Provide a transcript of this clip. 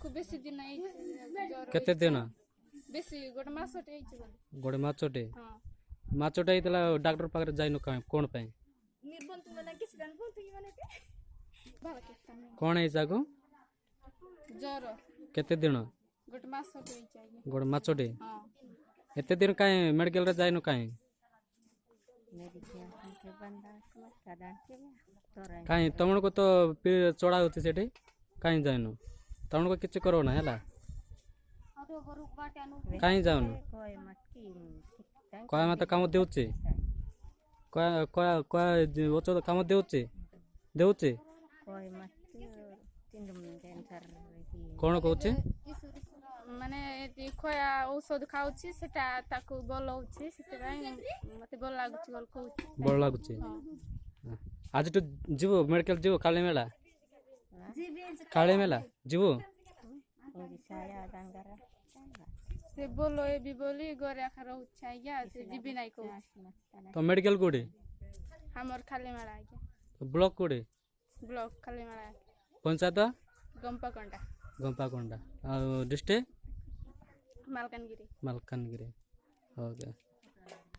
ତାକୁ ବେଶୀ ଦିନ କେତେ ଦିନ ବେଶୀ ଗୋଟେ ମାସଟେ ହେଇଛି ବୋଲି ଗୋଟେ ମାଛଟେ ହଁ ମାଛଟା ହେଇଥିଲା ଡାକ୍ତର ପାଖରେ ଯାଇନୁ କଣ ପାଇଁ ନିର୍ବନ୍ଧ ମାନେ କିଛି ଜାଣି ବୋଲତେ ମାନେ ଭଲ କଣ ହେଇଛି ଆକୁ ଜ୍ୱର କେତେ ଦିନ ଗୋଟେ ମାସଟେ ହେଇଛି ଆଜ୍ଞା ଗୋଟେ ମାଛଟେ ହଁ ଏତେ ଦିନ କାହିଁ ମେଡିକାଲରେ ଯାଇନୁ କାହିଁ କାହିଁ ତମକୁ ତ ଚଢା ହଉଛି ସେଠି କାହିଁ ଯାଇନୁ ତମକୁ କିଛି କରବ ନା ହେଲା କାହିଁ ଯାଉନୁ କୟା ମତେ କାମ ଦେଉଛି ଔଷଧ କାମ ଦେଉଛି ଦେଉଛି କଣ କହୁଛି ମାନେ ଖୟା ଔଷଧ ଖାଉଛି ସେଟା ତାକୁ ଭଲ ହଉଛି ସେଥିପାଇଁ ମତେ ଭଲ ଲାଗୁଛି ଭଲ କହୁଛି ଭଲ ଲାଗୁଛି ଆଜିଠୁ ଯିବୁ ମେଡିକାଲ ଯିବୁ କାଳି ମେଳା କାଳି ମେଳା ଯିବୁ ସେ ଭଲ ହେବି ବୋଲି ଘରେ ଆଖା ରହୁଛି ଆଜ୍ଞା ସେ ଯିବି ନାଇଁ କହୁଛି ତ ମେଡିକାଲ କୋଉଠି ଆମର ଖାଲି ମେଳା ଆଜ୍ଞା ବ୍ଲକ କୋଉଠି ବ୍ଲକ ଖାଲି ମେଳା ପଞ୍ଚାୟତ ଗମ୍ପାକଣ୍ଡା ଗମ୍ପାକଣ୍ଡା ଆଉ ଡିଷ୍ଟ୍ରିକ୍ଟ ମାଲକାନଗିରି ମାଲକାନଗିରି ଓକେ